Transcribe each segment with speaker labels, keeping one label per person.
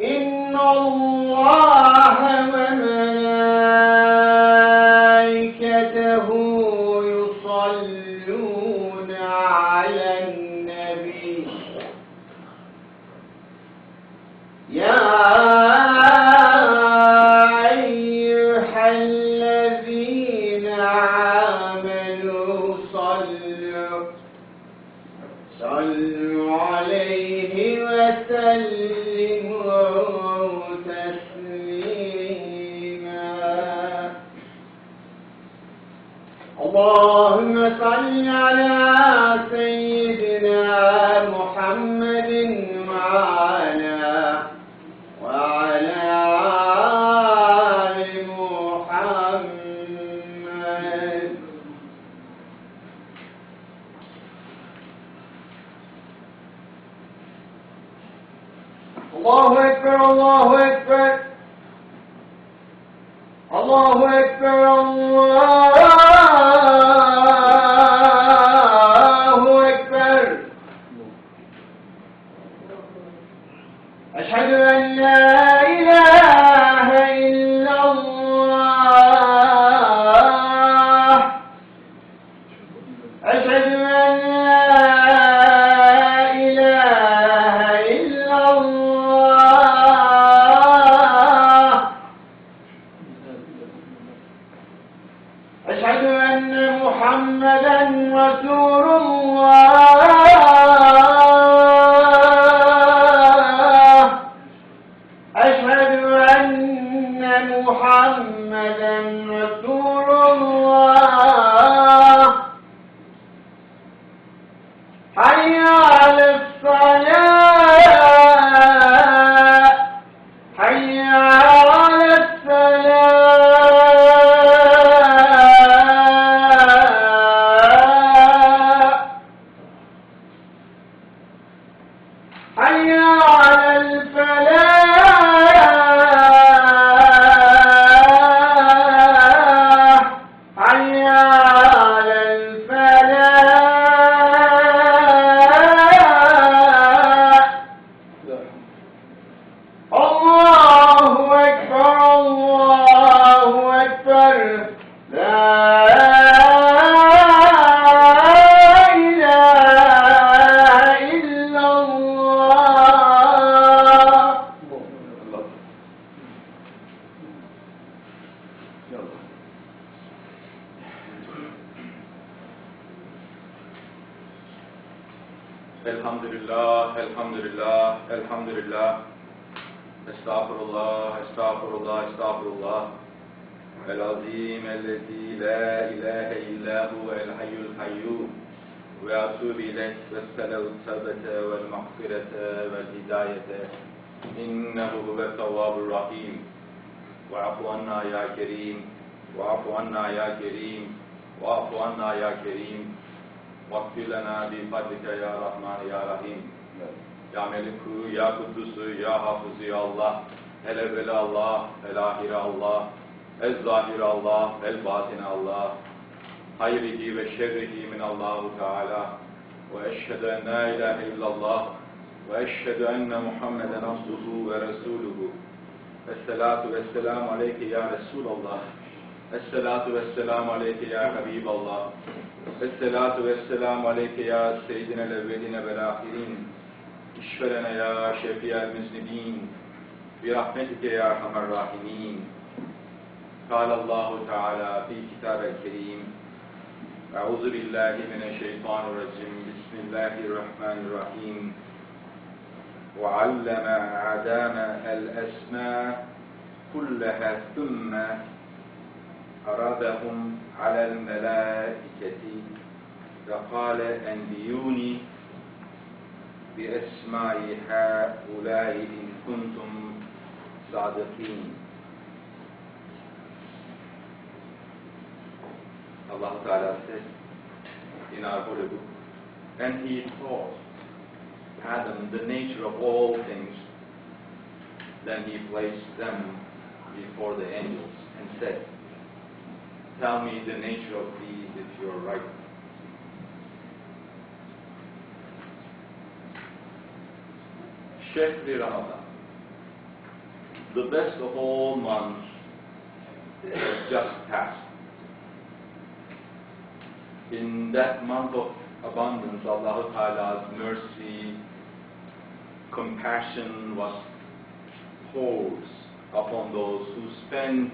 Speaker 1: إن الله وملائكته يصلون على النبي يا أيها الذين آمنوا صلوا عليه وسلموا تسليما. اللهم صل على سيدنا محمد وعلى آل محمد. الله أكبر الله أكبر الله أكبر الله أكبر. أشهد أن لا إله إلا الله. أشهد أن لا إله إلا الله. أشهد أن محمدا رسول الله. أشهد أن محمدا رسول الله. حي على الصلاة حي على الصلاة حي على الفلاح حي على الفلاح. الله أكبر الله أكبر. لا إله إلا الله.
Speaker 2: Elhamdülillah, elhamdülillah, elhamdülillah. Estağfurullah, estağfurullah, estağfurullah. El-azim ellezî la ilahe illâhu el-hayyul kayyum. Ve atûbü ileyh vesselevt-tevbete vel-mağfirete vel-hidâyete. İnnehu huve-tevvâbur rahîm. Ve'afu annâ ya kerîm. Ve'afu annâ ya kerîm. Ve'afu annâ ya kerîm. Vakfir lana bi fadlike ya Rahman ya Rahim. Ya Meliku, ya Kuddusu, ya Hafızı ya Allah. El-evveli Allah, el-ahire Allah. El-zahir Allah, el-batine Allah. Hayrihi ve şerrihi minallahu Teala. Ve eşhedü en la ilahe illallah. Ve eşhedü enne Muhammeden abduhu ve resuluhu. Esselatu vesselamu aleyke ya Resulallah. Esselatu vesselamu aleyke ya Habiballah. Esselatu vesselamu aleyke ya seyyidinel evveline vel ahirin. İşvelene ya şefiyel müznibin. Birahmetike ya erhamer rahimin. Kâlallahu Teala fi kitab-el kerim. Euzu billahi mineşşeytanirracim. Bismillahirrahmanirrahim. Ve alleme Ademe el-esmâ kulleha thumme aradahum alel melâiketi ve kâle enbiyûni bi esmâi hâulâi in kuntum sâdıkîn. Allah Ta'ala says in our holy book, and He taught Adam the nature of all things. Then He placed them before the angels and said, tell me the nature of these if you are right. Şehri Ramazan. the best of all months has just passed. In that month of abundance, Allah Ta'ala's mercy, compassion was poured upon those who spend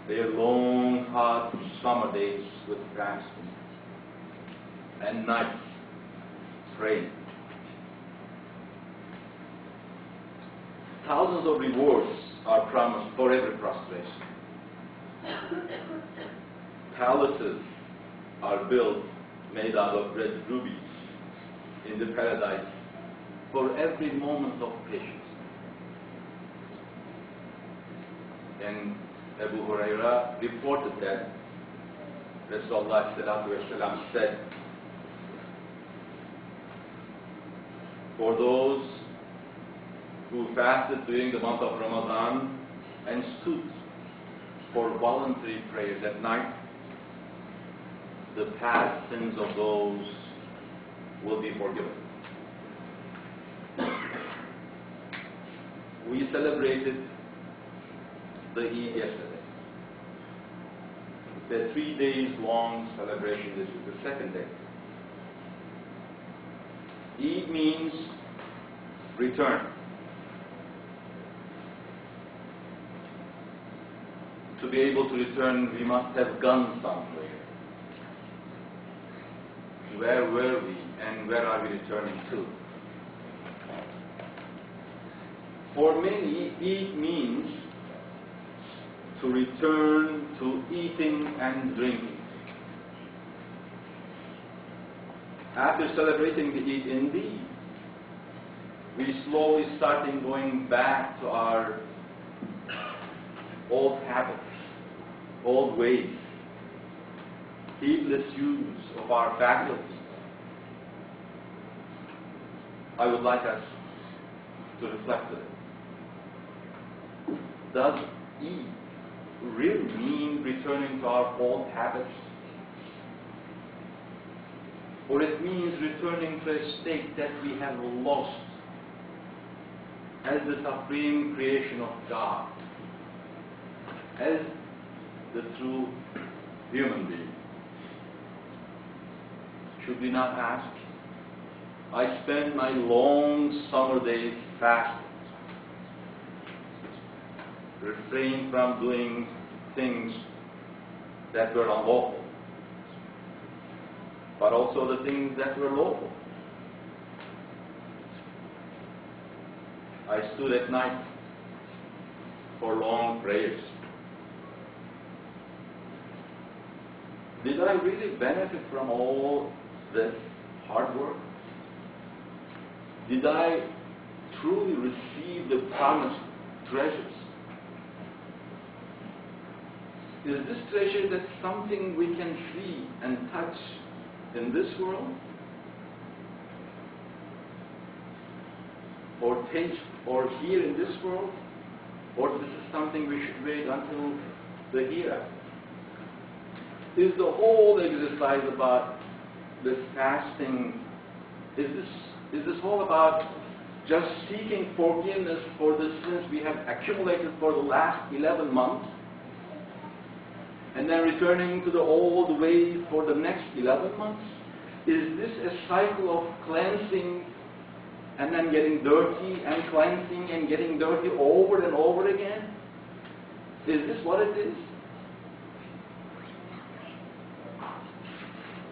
Speaker 2: their long, hot summer days with fasting and nights praying. Thousands of rewards are promised for every prostration. Palaces are built made out of red rubies in the paradise for every moment of patience. And Abu Huraira reported that Rasulullah ﷺ said, for those who fasted during the month of Ramadan and stood for voluntary prayers at night, the past sins of those will be forgiven. We celebrated the Eid yesterday. The 3 days long celebration, this is the second day. Eid means return. To be able to return, we must have gone somewhere. Where were we and where are we returning to? For many, Eid means to return to eating and drinking. After celebrating the Eid indeed, we slowly starting going back to our old habits, old ways, heedless use of our faculties. I would like us to reflect on it. Does Eid really mean returning to our old habits? Or it means returning to a state that we have lost as the supreme creation of God, as the true human being? Should we not ask? I spend my long summer days fasting, refrain from doing things that were unlawful, but also the things that were lawful. I stood at night for long prayers. Did I really benefit from all this hard work? Did I truly receive the promised treasures? Is this treasure that something we can see and touch in this world? Or taste or hear in this world? Or this is something we should wait until the hereafter? Is the whole exercise about this fasting, is this all about just seeking forgiveness for the sins we have accumulated for the last 11 months and then returning to the old ways for the next 11 months? Is this a cycle of cleansing and then getting dirty and cleansing and getting dirty over and over again? Is this what it is?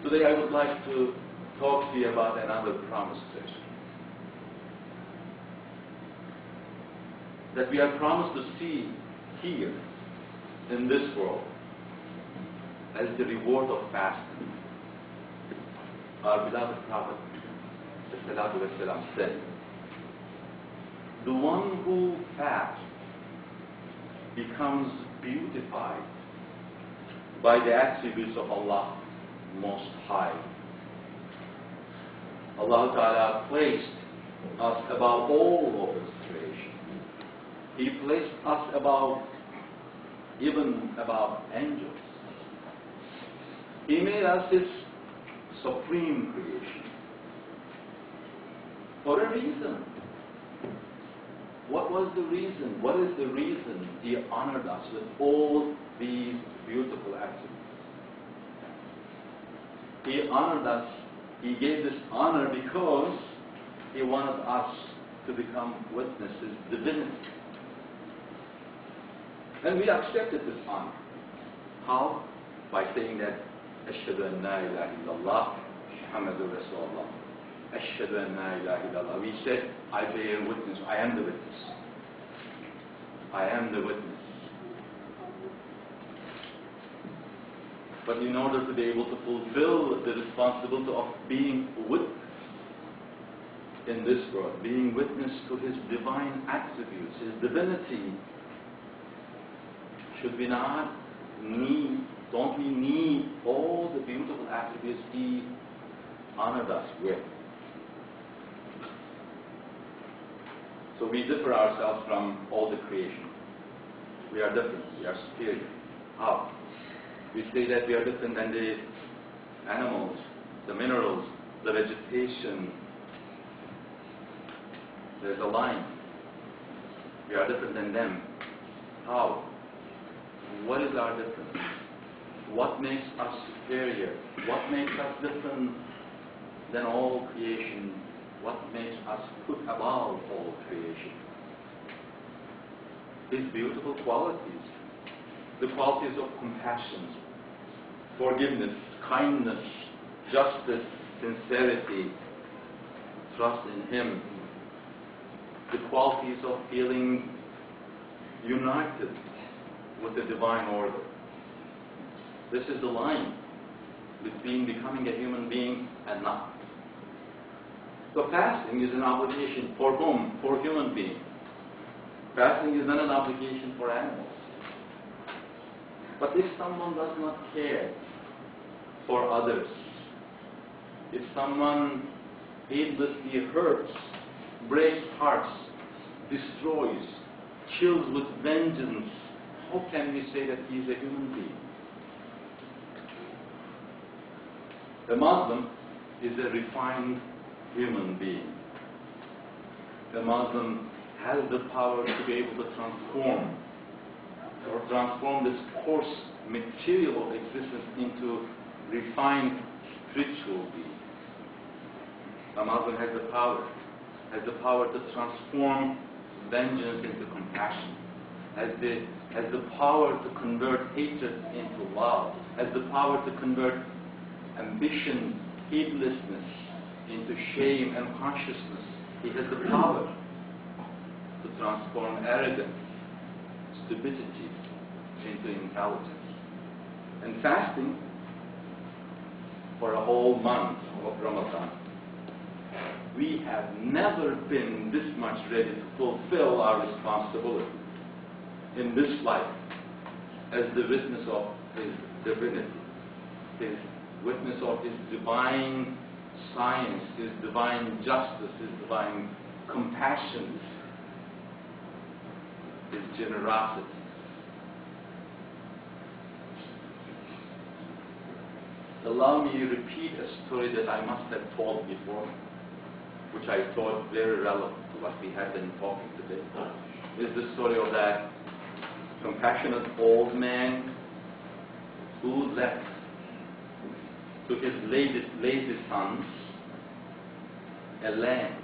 Speaker 2: Today I would like to talk to you about another promised treasure that we are promised to see here in this world as the reward of fasting. Our beloved Prophet ﷺ said, the one who fasts becomes beautified by the attributes of Allah Most High. Allah Ta'ala placed us above all of His creation. He placed us even above angels. He made us His supreme creation for a reason. What was the reason? What is the reason He honored us with all these beautiful attributes? He honored us, He gave this honor because He wanted us to become witnesses, divinity. And we accepted this honor. How? By saying that, Ashhadu an la ilaha illallah, Muhammadur Rasulullah. Ashhadu an la ilaha illallah. We said, I bear witness, I am the witness. I am the witness. But in order to be able to fulfill the responsibility of being witness in this world, being witness to His divine attributes, His divinity, should we not need, don't we need all the beautiful attributes He honored us with? So we differ ourselves from all the creation. We are different, we are superior. How? We say that we are different than the animals, the minerals, the vegetation. There's a line. We are different than them. How? What is our difference? What makes us superior? What makes us different than all creation? What makes us put above all creation? His beautiful qualities. The qualities of compassion, forgiveness, kindness, justice, sincerity, trust in Him. The qualities of feeling united with the divine order. This is the line between becoming a human being and not. So fasting is an obligation for whom? For human beings. Fasting is not an obligation for animals. But if someone does not care for others, if someone aimlessly hurts, breaks hearts, destroys, kills with vengeance, how can we say that he is a human being? A Muslim is a refined human being. A Muslim has the power to be able to transform this coarse material of existence into refined spiritual being. A Muslim has the power to transform vengeance into compassion, has the power to convert hatred into love, has the power to convert ambition, heedlessness into shame and consciousness. He has the power to transform arrogance, stupidity into intelligence. And fasting for a whole month of Ramadan, we have never been this much ready to fulfill our responsibility in this life as the witness of His divinity, His witness of His divine science, His divine justice, His divine compassion, His generosity. Allow me to repeat a story that I must have told before, which I thought very relevant to what we have been talking today. Is the story of that compassionate old man who left to his lazy sons a land.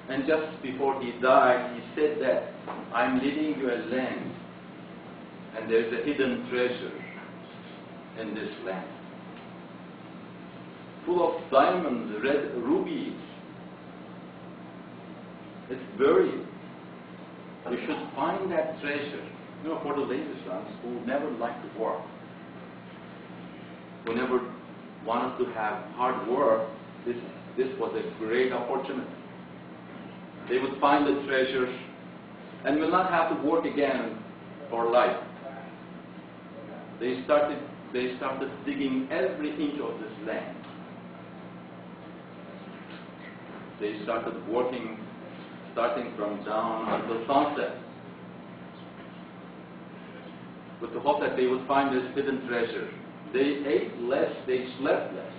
Speaker 2: And just before he died, he said that, I'm leaving you a land, and there's a hidden treasure in this land, full of diamonds, red rubies. It's buried. You should find that treasure. You know, for the lazy sons who never liked to work, who never wanted to have hard work, this was a great opportunity. They would find the treasure and will not have to work again for life. They started digging every inch of this land. They started working, starting from dawn until sunset, with the hope that they would find this hidden treasure. They ate less, they slept less.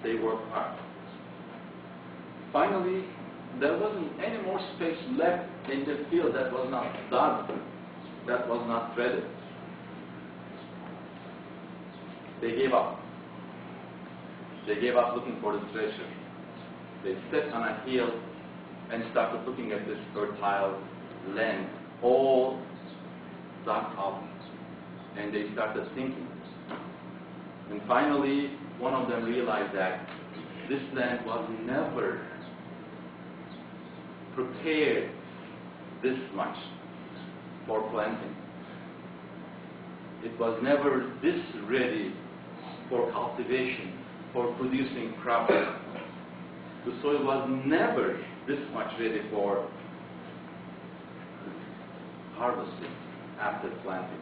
Speaker 2: They worked hard. finally, there wasn't any more space left in the field that was not dug, that was not threaded. They gave up. They gave up looking for the treasure. They sat on a hill and started looking at this fertile land, all dug up. And they started thinking. And finally, one of them realized that this land was never prepared this much for planting. It was never this ready for cultivation, for producing crops. The soil was never this much ready for harvesting after planting.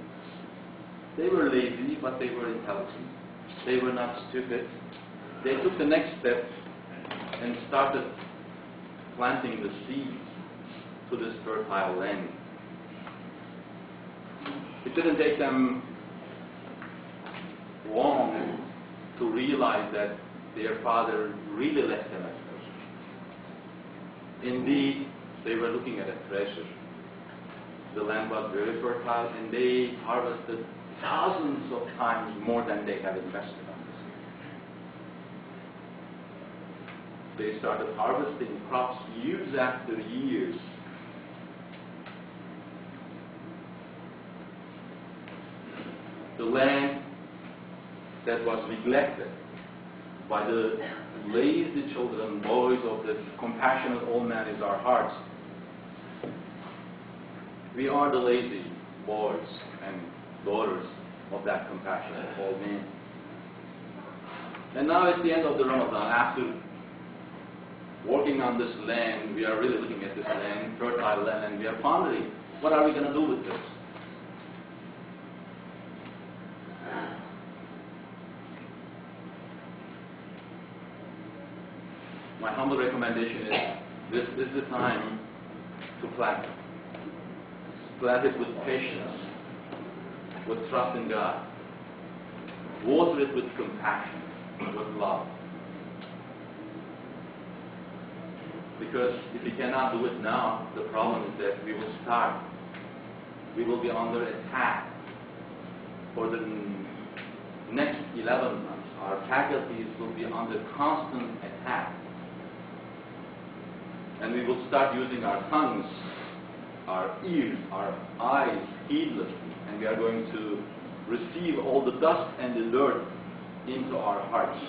Speaker 2: They were lazy, but they were intelligent. They were not stupid. They took the next step and started planting the seeds to this fertile land. It didn't take them long to realize that their father really left them a treasure. Indeed, they were looking at a treasure. The land was very fertile, and they harvested thousands of times more than they had invested on this. They started harvesting crops years after years. The land that was neglected by the lazy children, boys of the compassionate old man is our hearts. We are the lazy boys and daughters of that compassionate old man. And now at the end of the Ramadan, after working on this land, we are really looking at this land, fertile land, and we are pondering, what are we going to do with this? My humble recommendation is, this is the time to plant it. Plant it with patience, with trust in God. Water it with compassion, with love. Because if we cannot do it now, the problem is that we will start. We will be under attack for the next 11 months. Our faculties will be under constant attack. And we will start using our tongues, our ears, our eyes heedlessly. And we are going to receive all the dust and the dirt into our hearts.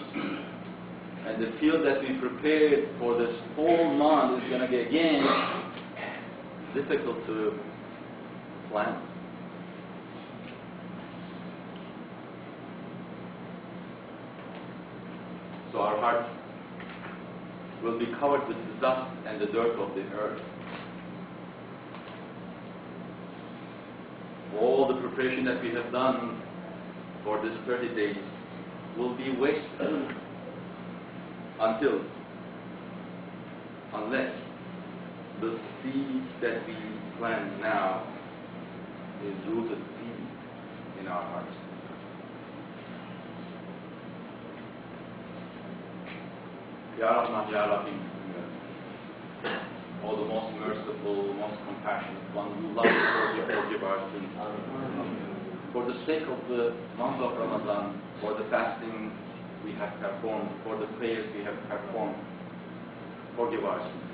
Speaker 2: And the field that we prepared for this whole month is going to be again difficult to plant. So our hearts will be covered with the dust and the dirt of the earth. All the preparation that we have done for this 30 days will be wasted unless the seed that we plant now is rooted deep in our hearts. Ya Rahman, Ya Rahim, O the most merciful, most compassionate one, who loves to forgive our sins. For the sake of the month of Ramadan, for the fasting we have performed, for the prayers we have performed, forgive our sins.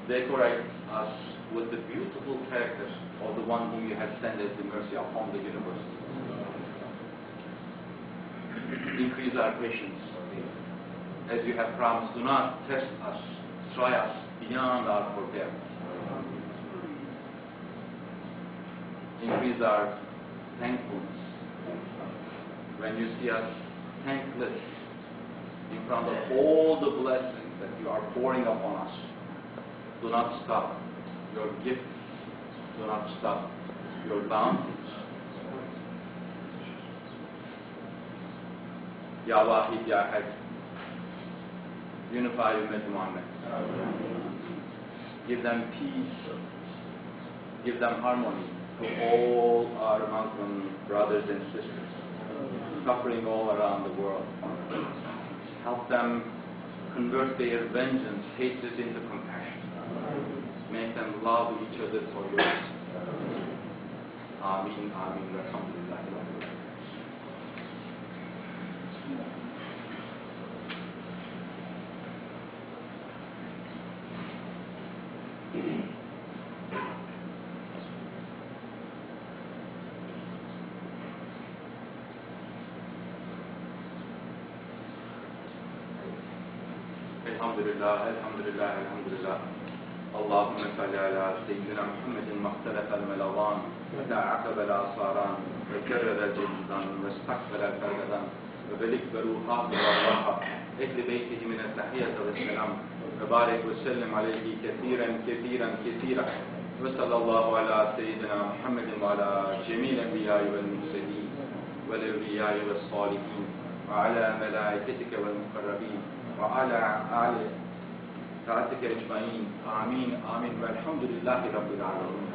Speaker 2: Decorate us with the beautiful character of the one whom you have sent as the mercy upon the universe. Increase our patience. As you have promised, do not test us, try us beyond our forbearance. Increase our thankfulness. When you see us thankless in front of all the blessings that you are pouring upon us, do not stop your gifts, do not stop your bounties. Ya Wahid, Ya Ahad, unify Ummah Muhammad. Give them peace, give them harmony to all our Muslim brothers and sisters suffering all around the world. Help them convert their vengeance, hatred into compassion. Make them love each other for yours. Ameen, ameen, alhamdulillah. Elhamdülillah, elhamdülillah, elhamdülillah. Allahümme salli ala seyyidina Muhammedin maktelefel melavan ve ta'akabel asaran ve kerrel cezizan ve stakbelel fergadan ve belik ve ruhat ve Allah'a ehli beytihi mine tahiyyata ve selam ve barek ve sellem aleyhi kethiren kethiren kethiren ve sallallahu ala seyyidina Muhammedin ve ala cemil enbiyayı vel murselin vel evliyayı ve salihin ve ala melaiketike vel mukarrabin ve ala ali taatike ecmain. Amin, amin. Velhamdülillahi Rabbil alemin.